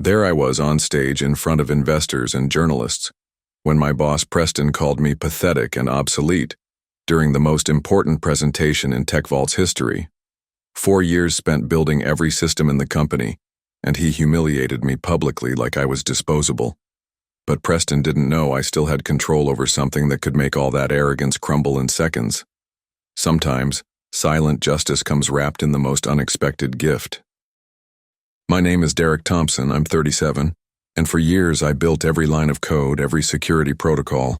There I was on stage in front of investors and journalists, when my boss Preston called me pathetic and obsolete during the most important presentation in TechVault's history. 4 years spent building every system in the company, and he humiliated me publicly like I was disposable. But Preston didn't know I still had control over something that could make all that arrogance crumble in seconds. Sometimes, silent justice comes wrapped in the most unexpected gift. My name is Derek Thompson, I'm 37, and for years I built every line of code, every security protocol,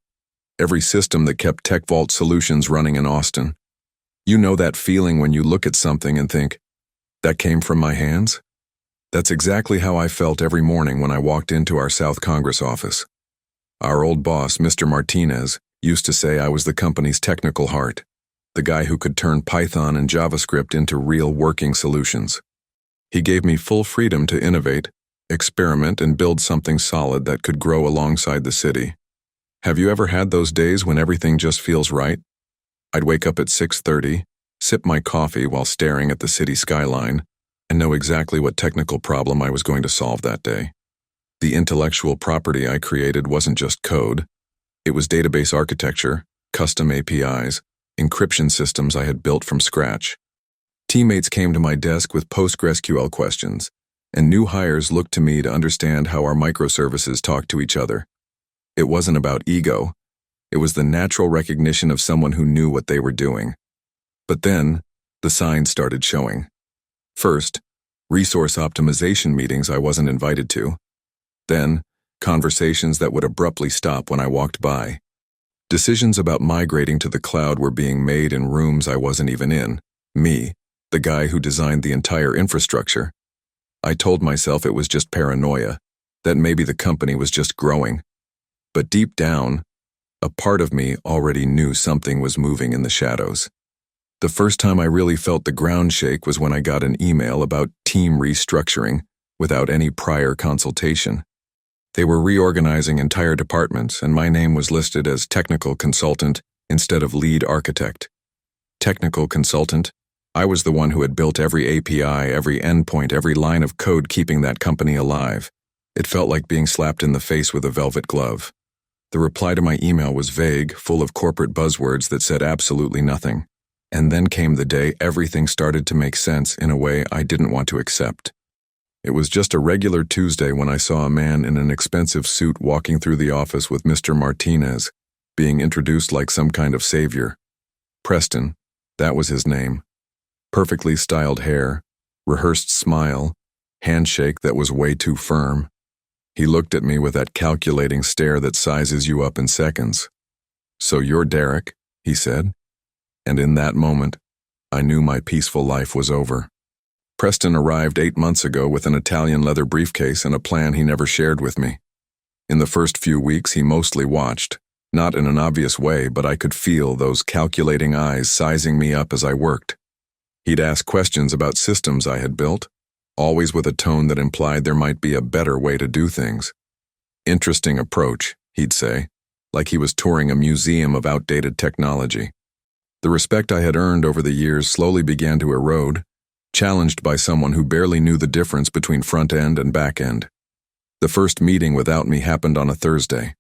every system that kept TechVault Solutions running in Austin. You know that feeling when you look at something and think, that came from my hands? That's exactly how I felt every morning when I walked into our South Congress office. Our old boss, Mr. Martinez, used to say I was the company's technical heart, the guy who could turn Python and JavaScript into real working solutions. He gave me full freedom to innovate, experiment, and build something solid that could grow alongside the city. Have you ever had those days when everything just feels right? I'd wake up at 6:30, sip my coffee while staring at the city skyline, and know exactly what technical problem I was going to solve that day. The intellectual property I created wasn't just code. It was database architecture, custom APIs, encryption systems I had built from scratch. Teammates came to my desk with PostgreSQL questions, and new hires looked to me to understand how our microservices talk to each other. It wasn't about ego. It was the natural recognition of someone who knew what they were doing. But then, the signs started showing. First, resource optimization meetings I wasn't invited to. Then, conversations that would abruptly stop when I walked by. Decisions about migrating to the cloud were being made in rooms I wasn't even in. Me, the guy who designed the entire infrastructure. I told myself it was just paranoia, that maybe the company was just growing. But deep down, a part of me already knew something was moving in the shadows. The first time I really felt the ground shake was when I got an email about team restructuring without any prior consultation. They were reorganizing entire departments, and my name was listed as technical consultant instead of lead architect. Technical consultant? I was the one who had built every API, every endpoint, every line of code keeping that company alive. It felt like being slapped in the face with a velvet glove. The reply to my email was vague, full of corporate buzzwords that said absolutely nothing. And then came the day everything started to make sense in a way I didn't want to accept. It was just a regular Tuesday when I saw a man in an expensive suit walking through the office with Mr. Martinez, being introduced like some kind of savior. Preston, that was his name. Perfectly styled hair, rehearsed smile, handshake that was way too firm. He looked at me with that calculating stare that sizes you up in seconds. "So you're Derek," he said. And in that moment, I knew my peaceful life was over. Preston arrived 8 months ago with an Italian leather briefcase and a plan he never shared with me. In the first few weeks, he mostly watched, not in an obvious way, but I could feel those calculating eyes sizing me up as I worked. He'd ask questions about systems I had built, always with a tone that implied there might be a better way to do things. "Interesting approach," he'd say, like he was touring a museum of outdated technology. The respect I had earned over the years slowly began to erode, challenged by someone who barely knew the difference between front end and back end. The first meeting without me happened on a Thursday.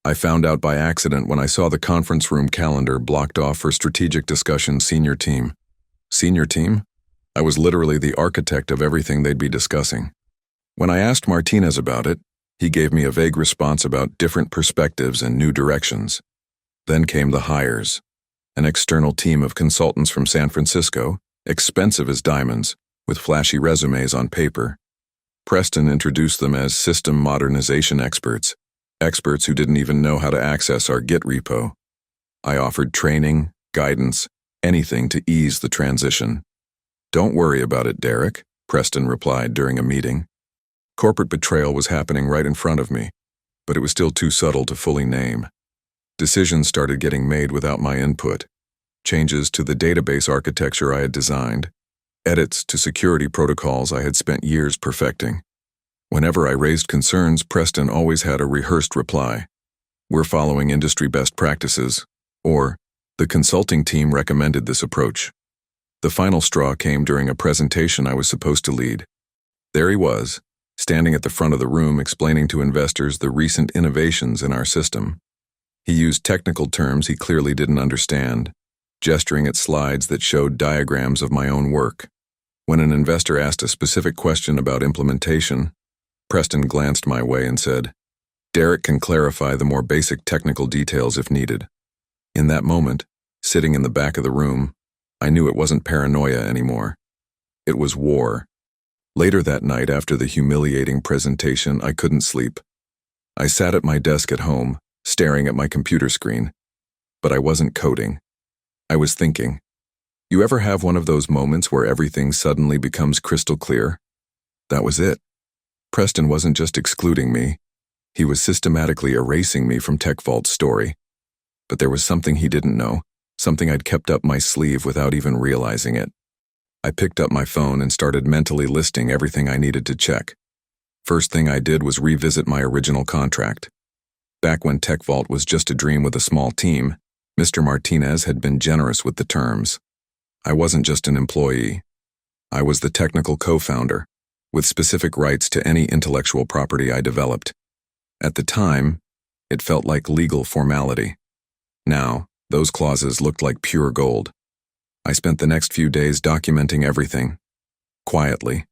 I found out by accident when I saw the conference room calendar blocked off for strategic discussion senior team. Senior team? I was literally the architect of everything they'd be discussing. When I asked Martinez about it, he gave me a vague response about different perspectives and new directions. Then came the hires. An external team of consultants from San Francisco, expensive as diamonds, with flashy resumes on paper. Preston introduced them as system modernization experts, experts who didn't even know how to access our Git repo. I offered training, guidance, anything to ease the transition. "Don't worry about it, Derek," Preston replied during a meeting. Corporate betrayal was happening right in front of me, but it was still too subtle to fully name. Decisions started getting made without my input. Changes to the database architecture I had designed, edits to security protocols I had spent years perfecting. Whenever I raised concerns, Preston always had a rehearsed reply. "We're following industry best practices," or "The consulting team recommended this approach." The final straw came during a presentation I was supposed to lead. There he was, standing at the front of the room explaining to investors the recent innovations in our system. He used technical terms he clearly didn't understand, gesturing at slides that showed diagrams of my own work. When an investor asked a specific question about implementation, Preston glanced my way and said, "Derek can clarify the more basic technical details if needed." In that moment, sitting in the back of the room, I knew it wasn't paranoia anymore. It was war. Later that night, after the humiliating presentation, I couldn't sleep. I sat at my desk at home, staring at my computer screen. But I wasn't coding. I was thinking. You ever have one of those moments where everything suddenly becomes crystal clear? That was it. Preston wasn't just excluding me. He was systematically erasing me from TechVault's story. But there was something he didn't know, something I'd kept up my sleeve without even realizing it. I picked up my phone and started mentally listing everything I needed to check. First thing I did was revisit my original contract. Back when TechVault was just a dream with a small team, Mr. Martinez had been generous with the terms. I wasn't just an employee. I was the technical co-founder, with specific rights to any intellectual property I developed. At the time, it felt like legal formality. Now, those clauses looked like pure gold. I spent the next few days documenting everything, quietly.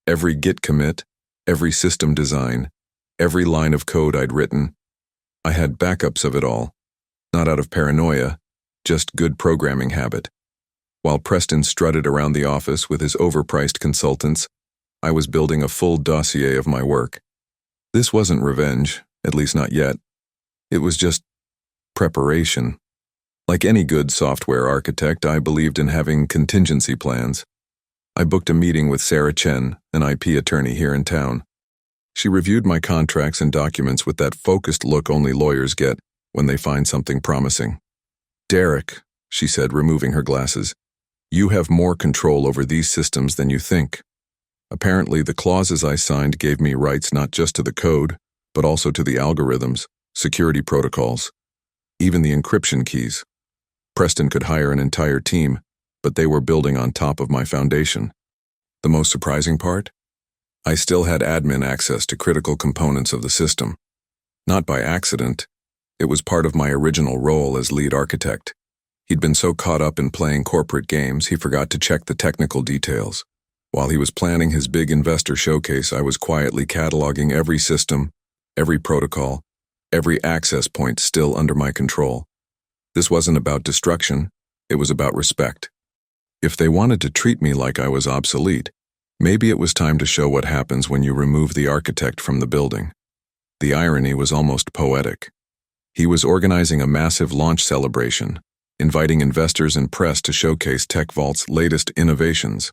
Every Git commit, every system design, every line of code I'd written. I had backups of it all, not out of paranoia, just good programming habit. While Preston strutted around the office with his overpriced consultants, I was building a full dossier of my work. This wasn't revenge, at least not yet. It was just preparation. Like any good software architect, I believed in having contingency plans. I booked a meeting with Sarah Chen, an IP attorney here in town. She reviewed my contracts and documents with that focused look only lawyers get when they find something promising. "Derek," she said, removing her glasses, "you have more control over these systems than you think. Apparently, the clauses I signed gave me rights not just to the code, but also to the algorithms, security protocols, even the encryption keys. Preston could hire an entire team, but they were building on top of my foundation. The most surprising part? I still had admin access to critical components of the system. Not by accident, it was part of my original role as lead architect. He'd been so caught up in playing corporate games, he forgot to check the technical details. While he was planning his big investor showcase, I was quietly cataloging every system, every protocol, every access point still under my control. This wasn't about destruction, it was about respect. If they wanted to treat me like I was obsolete, maybe it was time to show what happens when you remove the architect from the building. The irony was almost poetic. He was organizing a massive launch celebration, inviting investors and press to showcase TechVault's latest innovations.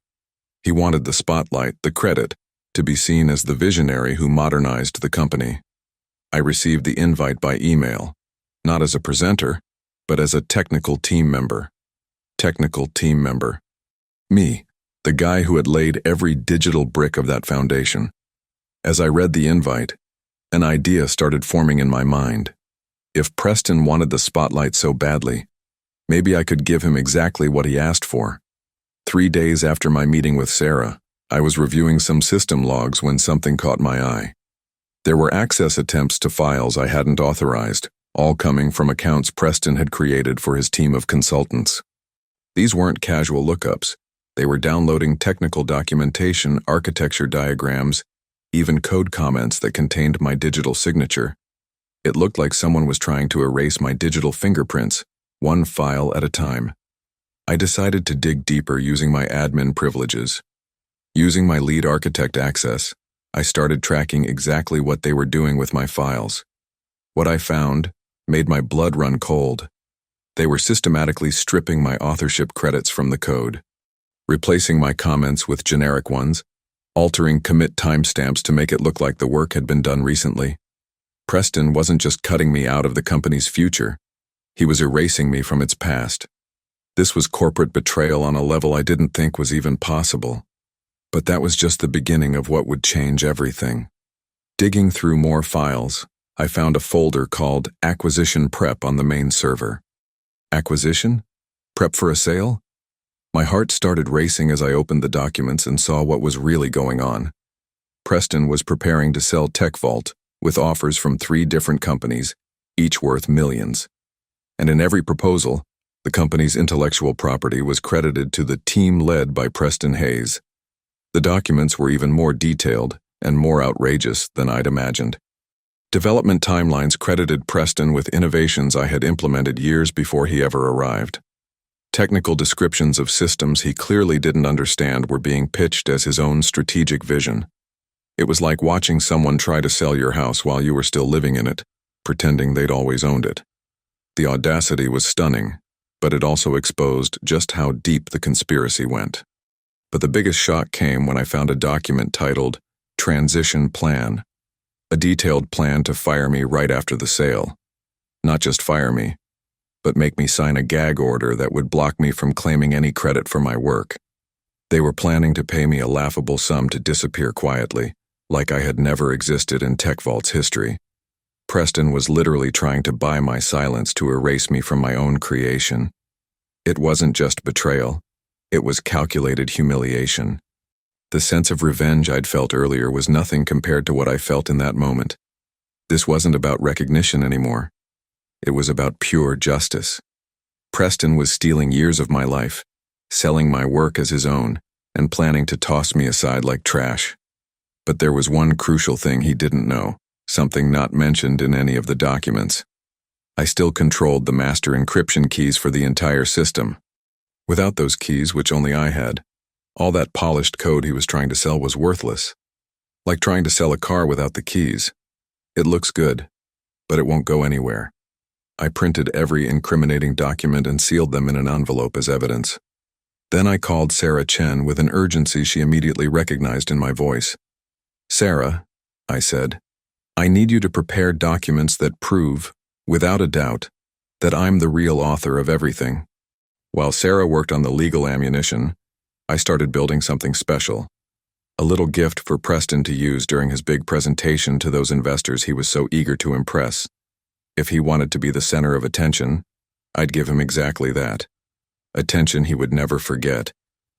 He wanted the spotlight, the credit, to be seen as the visionary who modernized the company. I received the invite by email, not as a presenter, but as a technical team member. Technical team member. Me, the guy who had laid every digital brick of that foundation. As I read the invite, an idea started forming in my mind. If Preston wanted the spotlight so badly, maybe I could give him exactly what he asked for. 3 days after my meeting with Sarah, I was reviewing some system logs when something caught my eye. There were access attempts to files I hadn't authorized, all coming from accounts Preston had created for his team of consultants. These weren't casual lookups. They were downloading technical documentation, architecture diagrams, even code comments that contained my digital signature. It looked like someone was trying to erase my digital fingerprints, one file at a time. I decided to dig deeper using my admin privileges. Using my lead architect access, I started tracking exactly what they were doing with my files. What I found made my blood run cold. They were systematically stripping my authorship credits from the code, replacing my comments with generic ones, altering commit timestamps to make it look like the work had been done recently. Preston wasn't just cutting me out of the company's future, he was erasing me from its past. This was corporate betrayal on a level I didn't think was even possible. But that was just the beginning of what would change everything. Digging through more files, I found a folder called Acquisition Prep on the main server. Acquisition? Prep for a sale? My heart started racing as I opened the documents and saw what was really going on. Preston was preparing to sell TechVault with offers from 3 different companies, each worth millions. And in every proposal, the company's intellectual property was credited to the team led by Preston Hayes. The documents were even more detailed and more outrageous than I'd imagined. Development timelines credited Preston with innovations I had implemented years before he ever arrived. Technical descriptions of systems he clearly didn't understand were being pitched as his own strategic vision. It was like watching someone try to sell your house while you were still living in it, pretending they'd always owned it. The audacity was stunning, but it also exposed just how deep the conspiracy went. But the biggest shock came when I found a document titled Transition Plan, a detailed plan to fire me right after the sale. Not just fire me, but make me sign a gag order that would block me from claiming any credit for my work. They were planning to pay me a laughable sum to disappear quietly, like I had never existed in TechVault's history. Preston was literally trying to buy my silence to erase me from my own creation. It wasn't just betrayal, it was calculated humiliation. The sense of revenge I'd felt earlier was nothing compared to what I felt in that moment. This wasn't about recognition anymore. It was about pure justice. Preston was stealing years of my life, selling my work as his own, and planning to toss me aside like trash. But there was one crucial thing he didn't know, something not mentioned in any of the documents. I still controlled the master encryption keys for the entire system. Without those keys, which only I had, all that polished code he was trying to sell was worthless. Like trying to sell a car without the keys. It looks good, but it won't go anywhere. I printed every incriminating document and sealed them in an envelope as evidence. Then I called Sarah Chen with an urgency she immediately recognized in my voice. "Sarah," I said, "I need you to prepare documents that prove, without a doubt, that I'm the real author of everything." While Sarah worked on the legal ammunition, I started building something special. A little gift for Preston to use during his big presentation to those investors he was so eager to impress. If he wanted to be the center of attention, I'd give him exactly that. Attention he would never forget,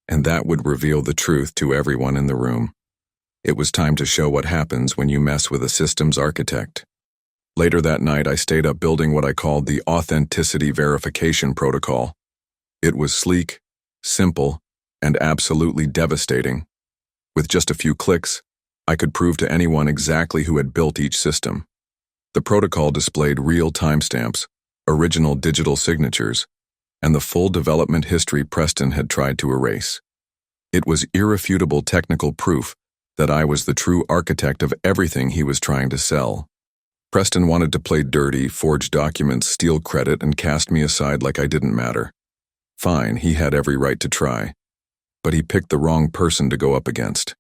and that would reveal the truth to everyone in the room. It was time to show what happens when you mess with a systems architect. Later that night, I stayed up building what I called the authenticity verification protocol. It was sleek, simple, and absolutely devastating. With just a few clicks, I could prove to anyone exactly who had built each system. The protocol displayed real timestamps, original digital signatures, and the full development history Preston had tried to erase. It was irrefutable technical proof that I was the true architect of everything he was trying to sell. Preston wanted to play dirty, forge documents, steal credit, and cast me aside like I didn't matter. Fine, he had every right to try. But he picked the wrong person to go up against.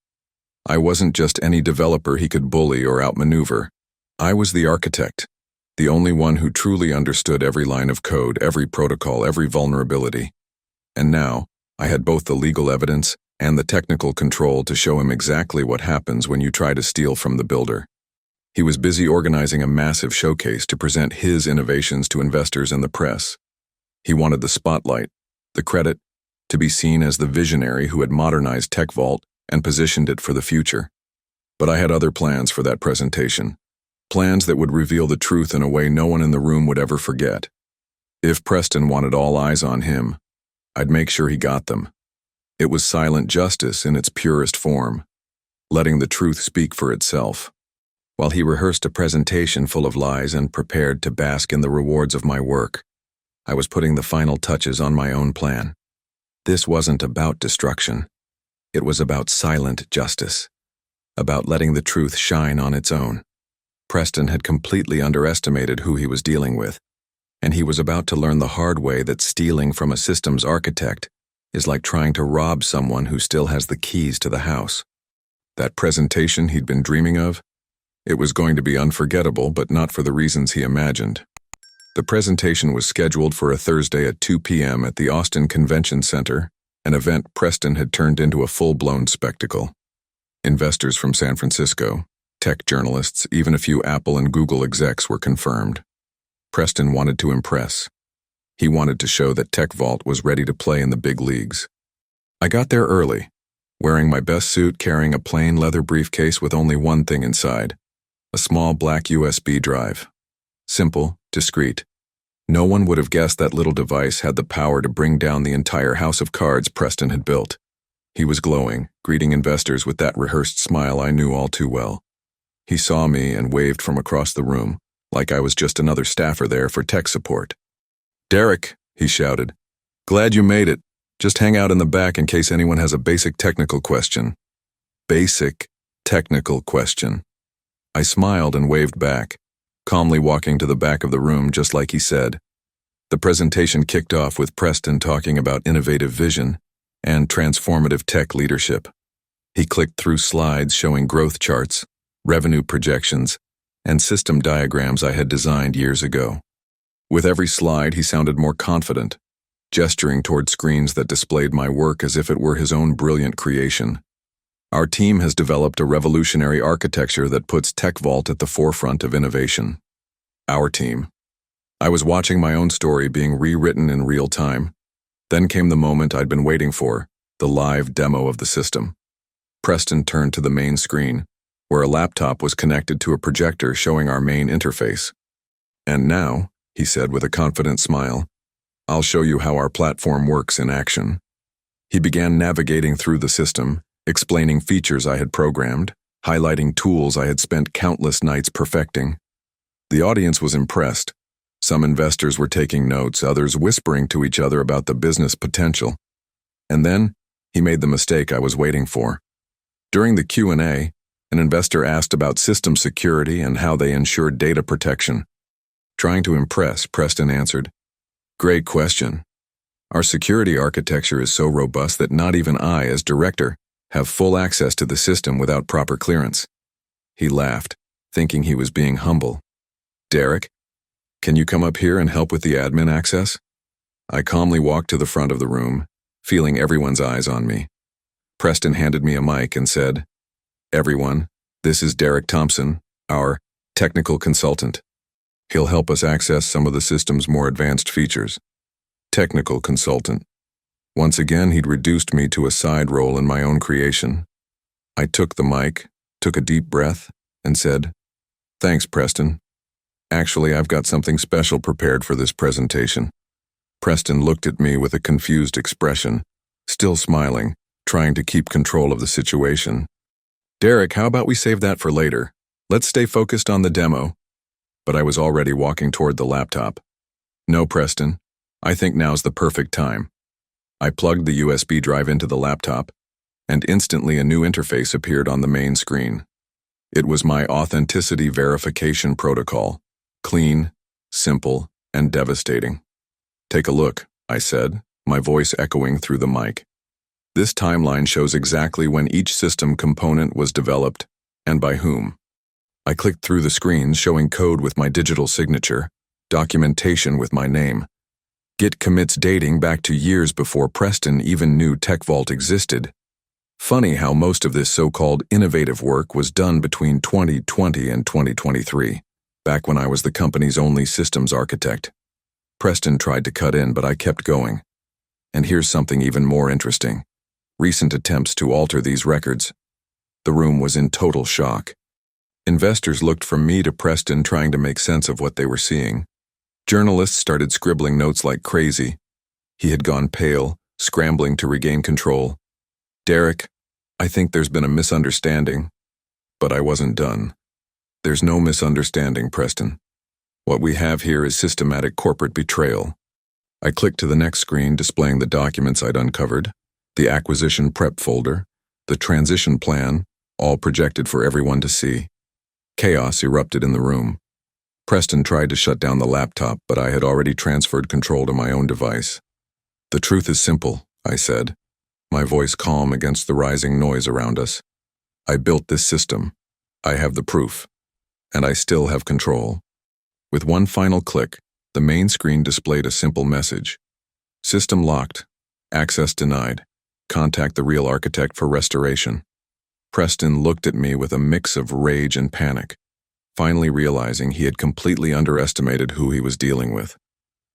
I wasn't just any developer he could bully or outmaneuver. I was the architect, the only one who truly understood every line of code, every protocol, every vulnerability. And now, I had both the legal evidence and the technical control to show him exactly what happens when you try to steal from the builder. He was busy organizing a massive showcase to present his innovations to investors and the press. He wanted the spotlight, the credit, to be seen as the visionary who had modernized TechVault and positioned it for the future. But I had other plans for that presentation. Plans that would reveal the truth in a way no one in the room would ever forget. If Preston wanted all eyes on him, I'd make sure he got them. It was silent justice in its purest form, letting the truth speak for itself. While he rehearsed a presentation full of lies and prepared to bask in the rewards of my work, I was putting the final touches on my own plan. This wasn't about destruction. It was about silent justice, about letting the truth shine on its own. Preston had completely underestimated who he was dealing with, and he was about to learn the hard way that stealing from a systems architect is like trying to rob someone who still has the keys to the house. That presentation he'd been dreaming of? It was going to be unforgettable, but not for the reasons he imagined. The presentation was scheduled for a Thursday at 2 p.m. at the Austin Convention Center, an event Preston had turned into a full-blown spectacle. Investors from San Francisco, tech journalists, even a few Apple and Google execs were confirmed. Preston wanted to impress. He wanted to show that TechVault was ready to play in the big leagues. I got there early, wearing my best suit, carrying a plain leather briefcase with only one thing inside, a small black USB drive. Simple, discreet. No one would have guessed that little device had the power to bring down the entire house of cards Preston had built. He was glowing, greeting investors with that rehearsed smile I knew all too well. He saw me and waved from across the room, like I was just another staffer there for tech support. "Derek," he shouted, "glad you made it. Just hang out in the back in case anyone has a basic technical question." Basic technical question. I smiled and waved back, calmly walking to the back of the room just like he said. The presentation kicked off with Preston talking about innovative vision and transformative tech leadership. He clicked through slides showing growth charts, revenue projections, and system diagrams I had designed years ago. With every slide, he sounded more confident, gesturing toward screens that displayed my work as if it were his own brilliant creation. "Our team has developed a revolutionary architecture that puts TechVault at the forefront of innovation." Our team. I was watching my own story being rewritten in real time. Then came the moment I'd been waiting for, the live demo of the system. Preston turned to the main screen, where a laptop was connected to a projector showing our main interface. "And now," he said with a confident smile, "I'll show you how our platform works in action." He began navigating through the system, explaining features I had programmed, highlighting tools I had spent countless nights perfecting. The audience was impressed. Some investors were taking notes, others whispering to each other about the business potential. And then, he made the mistake I was waiting for. During the Q&A, an investor asked about system security and how they ensured data protection. Trying to impress, Preston answered, "Great question. Our security architecture is so robust that not even I, as director, have full access to the system without proper clearance." He laughed, thinking he was being humble. "Derek, can you come up here and help with the admin access?" I calmly walked to the front of the room, feeling everyone's eyes on me. Preston handed me a mic and said, "Everyone, this is Derek Thompson, our technical consultant. He'll help us access some of the system's more advanced features." Technical consultant. Once again, he'd reduced me to a side role in my own creation. I took the mic, took a deep breath, and said, "Thanks, Preston. Actually, I've got something special prepared for this presentation." Preston looked at me with a confused expression, still smiling, trying to keep control of the situation. "Derek, how about we save that for later? Let's stay focused on the demo." But I was already walking toward the laptop. "No, Preston. I think now's the perfect time." I plugged the USB drive into the laptop, and instantly a new interface appeared on the main screen. It was my authenticity verification protocol. Clean, simple, and devastating. "Take a look," I said, my voice echoing through the mic. "This timeline shows exactly when each system component was developed, and by whom." I clicked through the screens showing code with my digital signature, documentation with my name, Git commits dating back to years before Preston even knew TechVault existed. Funny how most of this so-called innovative work was done between 2020 and 2023. Back when I was the company's only systems architect. Preston tried to cut in, but I kept going. And here's something even more interesting. Recent attempts to alter these records. The room was in total shock. Investors looked from me to Preston, trying to make sense of what they were seeing. Journalists started scribbling notes like crazy. He had gone pale, scrambling to regain control. "Derek, I think there's been a misunderstanding." But I wasn't done. "There's no misunderstanding, Preston. What we have here is systematic corporate betrayal." I clicked to the next screen, displaying the documents I'd uncovered, the acquisition prep folder, the transition plan, all projected for everyone to see. Chaos erupted in the room. Preston tried to shut down the laptop, but I had already transferred control to my own device. "The truth is simple," I said, my voice calm against the rising noise around us. "I built this system. I have the proof. And I still have control." With one final click, the main screen displayed a simple message. "System locked. Access denied. Contact the real architect for restoration." Preston looked at me with a mix of rage and panic, finally realizing he had completely underestimated who he was dealing with.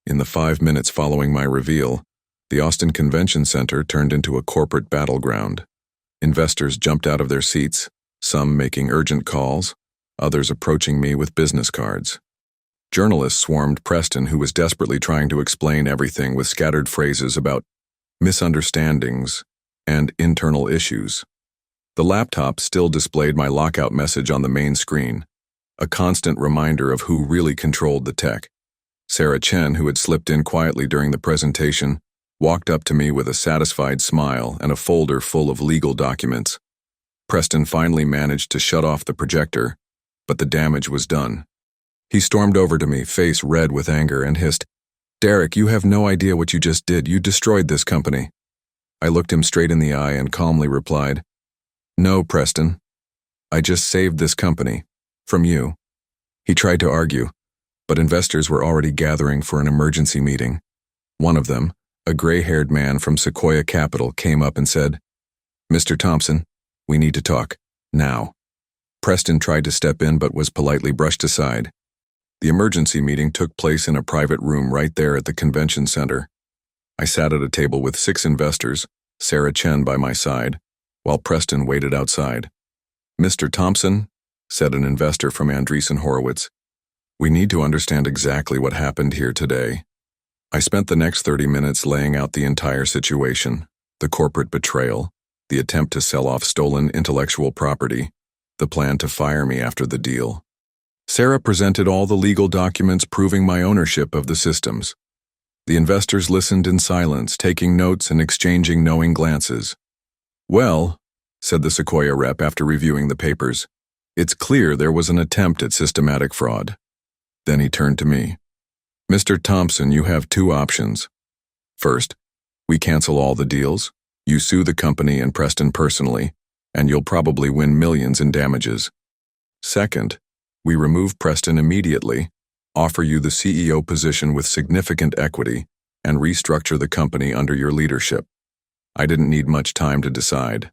In the 5 minutes following my reveal, the Austin Convention Center turned into a corporate battleground. Investors jumped out of their seats, some making urgent calls, others approaching me with business cards. Journalists swarmed Preston, who was desperately trying to explain everything with scattered phrases about misunderstandings and internal issues. The laptop still displayed my lockout message on the main screen, a constant reminder of who really controlled the tech. Sarah Chen, who had slipped in quietly during the presentation, walked up to me with a satisfied smile and a folder full of legal documents. Preston finally managed to shut off the projector, but the damage was done. He stormed over to me, face red with anger, and hissed, "Derek, you have no idea what you just did. You destroyed this company." I looked him straight in the eye and calmly replied, "No, Preston. I just saved this company. From you." He tried to argue, but investors were already gathering for an emergency meeting. One of them, a gray-haired man from Sequoia Capital, came up and said, "Mr. Thompson, we need to talk. Now." Preston tried to step in but was politely brushed aside. The emergency meeting took place in a private room right there at the convention center. I sat at a table with 6 investors, Sarah Chen by my side, while Preston waited outside. "Mr. Thompson," said an investor from Andreessen Horowitz, "we need to understand exactly what happened here today." I spent the next 30 minutes laying out the entire situation, the corporate betrayal, the attempt to sell off stolen intellectual property, the plan to fire me after the deal. Sarah presented all the legal documents proving my ownership of the systems. The investors listened in silence, taking notes and exchanging knowing glances. "Well," said the Sequoia rep after reviewing the papers, "it's clear there was an attempt at systematic fraud." Then he turned to me. "Mr. Thompson, you have 2 options. First, we cancel all the deals, you sue the company and Preston personally, and you'll probably win millions in damages. Second, we remove Preston immediately, offer you the CEO position with significant equity, and restructure the company under your leadership." I didn't need much time to decide.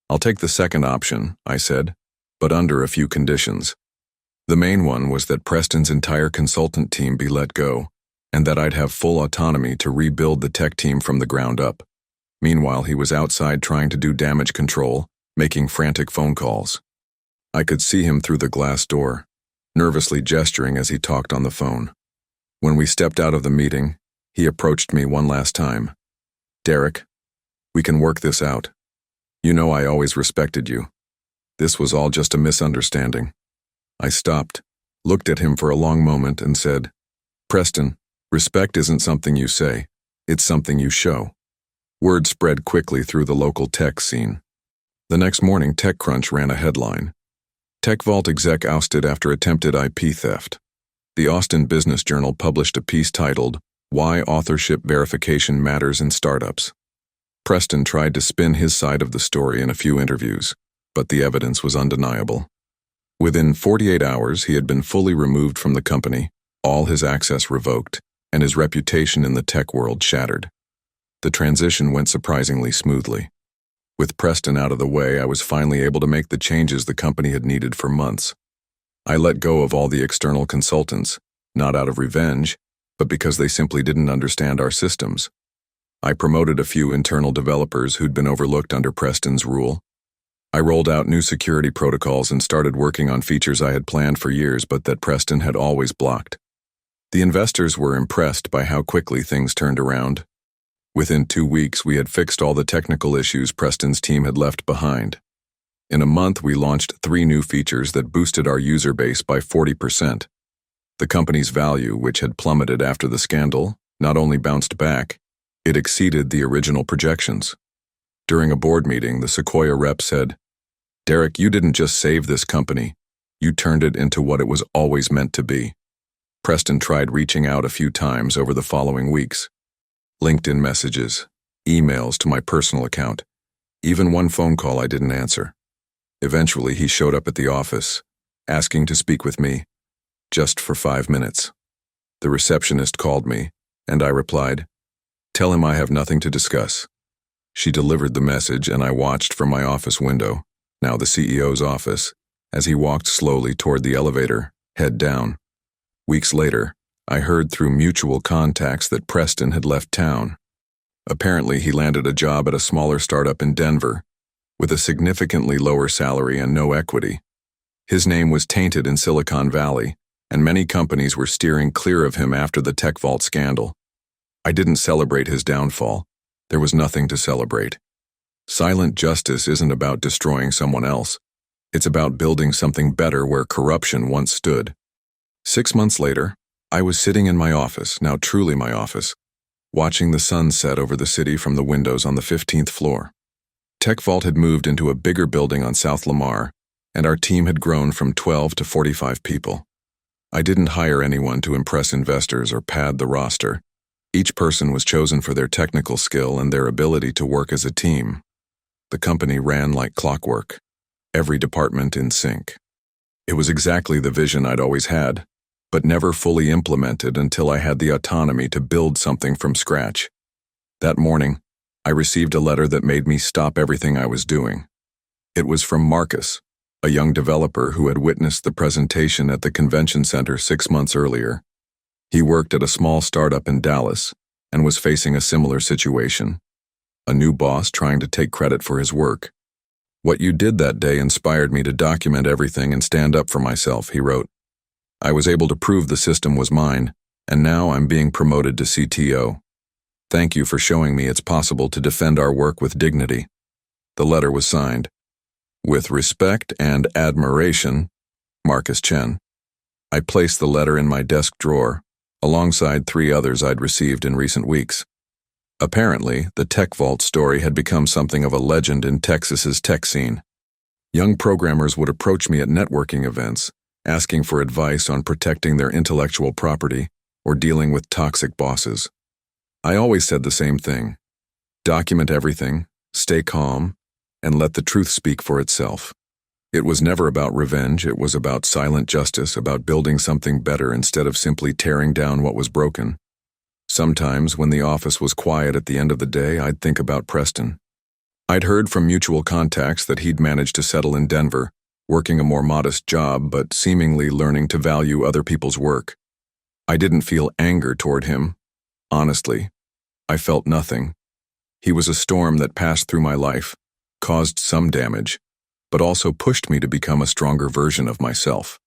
"I'll take the second option," I said, "but under a few conditions. The main one was that Preston's entire consultant team be let go, and that I'd have full autonomy to rebuild the tech team from the ground up." Meanwhile, he was outside trying to do damage control, making frantic phone calls. I could see him through the glass door, nervously gesturing as he talked on the phone. When we stepped out of the meeting, he approached me one last time. "Derek, we can work this out. You know I always respected you. This was all just a misunderstanding." I stopped, looked at him for a long moment, and said, "Preston, respect isn't something you say, it's something you show." Word spread quickly through the local tech scene. The next morning, TechCrunch ran a headline: "TechVault exec ousted after attempted IP theft." The Austin Business Journal published a piece titled, "Why Authorship Verification Matters in Startups." Preston tried to spin his side of the story in a few interviews, but the evidence was undeniable. Within 48 hours, he had been fully removed from the company, all his access revoked, and his reputation in the tech world shattered. The transition went surprisingly smoothly. With Preston out of the way, I was finally able to make the changes the company had needed for months. I let go of all the external consultants, not out of revenge, but because they simply didn't understand our systems. I promoted a few internal developers who'd been overlooked under Preston's rule. I rolled out new security protocols and started working on features I had planned for years but that Preston had always blocked. The investors were impressed by how quickly things turned around. Within 2 weeks, we had fixed all the technical issues Preston's team had left behind. In a month, we launched 3 new features that boosted our user base by 40%. The company's value, which had plummeted after the scandal, not only bounced back, it exceeded the original projections. During a board meeting, the Sequoia rep said, "Derek, you didn't just save this company, you turned it into what it was always meant to be." Preston tried reaching out a few times over the following weeks. LinkedIn messages, emails to my personal account, even one phone call I didn't answer. Eventually, he showed up at the office, asking to speak with me, just for 5 minutes. The receptionist called me, and I replied, "Tell him I have nothing to discuss." She delivered the message, and I watched from my office window, now the CEO's office, as he walked slowly toward the elevator, head down. Weeks later, I heard through mutual contacts that Preston had left town. Apparently, he landed a job at a smaller startup in Denver, with a significantly lower salary and no equity. His name was tainted in Silicon Valley, and many companies were steering clear of him after the Tech Vault scandal. I didn't celebrate his downfall. There was nothing to celebrate. Silent justice isn't about destroying someone else. It's about building something better where corruption once stood. 6 months later, I was sitting in my office, now truly my office, watching the sun set over the city from the windows on the 15th floor. Tech Vault had moved into a bigger building on South Lamar, and our team had grown from 12 to 45 people. I didn't hire anyone to impress investors or pad the roster. Each person was chosen for their technical skill and their ability to work as a team. The company ran like clockwork, every department in sync. It was exactly the vision I'd always had, but never fully implemented until I had the autonomy to build something from scratch. That morning, I received a letter that made me stop everything I was doing. It was from Marcus, a young developer who had witnessed the presentation at the convention center 6 months earlier. He worked at a small startup in Dallas and was facing a similar situation. A new boss trying to take credit for his work. "What you did that day inspired me to document everything and stand up for myself," he wrote. "I was able to prove the system was mine, and now I'm being promoted to CTO. Thank you for showing me it's possible to defend our work with dignity." The letter was signed, "With respect and admiration, Marcus Chen." I placed the letter in my desk drawer, alongside 3 others I'd received in recent weeks. Apparently, the Tech Vault story had become something of a legend in Texas's tech scene. Young programmers would approach me at networking events, asking for advice on protecting their intellectual property or dealing with toxic bosses. I always said the same thing: document everything, stay calm, and let the truth speak for itself. It was never about revenge, it was about silent justice, about building something better instead of simply tearing down what was broken. Sometimes, when the office was quiet at the end of the day, I'd think about Preston. I'd heard from mutual contacts that he'd managed to settle in Denver, working a more modest job but seemingly learning to value other people's work. I didn't feel anger toward him. Honestly, I felt nothing. He was a storm that passed through my life, caused some damage, but also pushed me to become a stronger version of myself.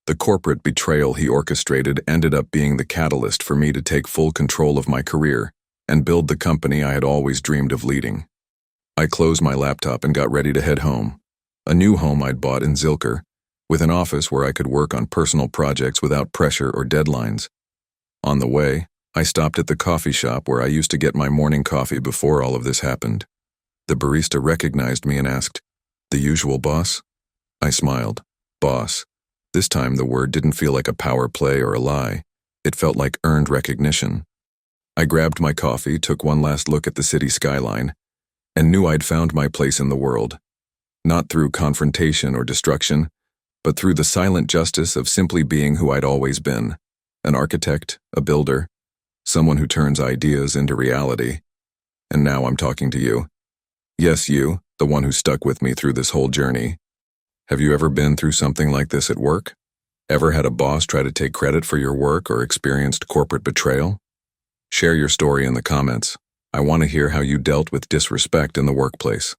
The corporate betrayal he orchestrated ended up being the catalyst for me to take full control of my career and build the company I had always dreamed of leading. I closed my laptop and got ready to head home, a new home I'd bought in Zilker, with an office where I could work on personal projects without pressure or deadlines. On the way, I stopped at the coffee shop where I used to get my morning coffee before all of this happened. The barista recognized me and asked, "The usual boss?" I smiled. "Boss." This time the word didn't feel like a power play or a lie. It felt like earned recognition. I grabbed my coffee, took one last look at the city skyline, and knew I'd found my place in the world. Not through confrontation or destruction, but through the silent justice of simply being who I'd always been. An architect, a builder, someone who turns ideas into reality. And now I'm talking to you. Yes, you, the one who stuck with me through this whole journey. Have you ever been through something like this at work? Ever had a boss try to take credit for your work or experienced corporate betrayal? Share your story in the comments. I want to hear how you dealt with disrespect in the workplace.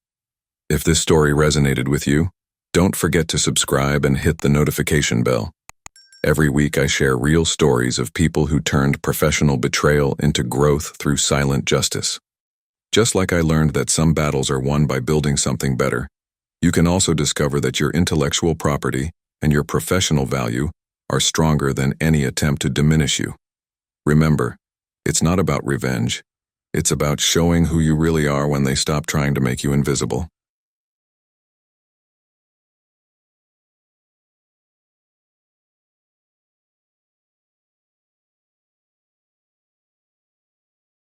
If this story resonated with you, don't forget to subscribe and hit the notification bell. Every week I share real stories of people who turned professional betrayal into growth through silent justice. Just like I learned that some battles are won by building something better, you can also discover that your intellectual property and your professional value are stronger than any attempt to diminish you. Remember, it's not about revenge. It's about showing who you really are when they stop trying to make you invisible.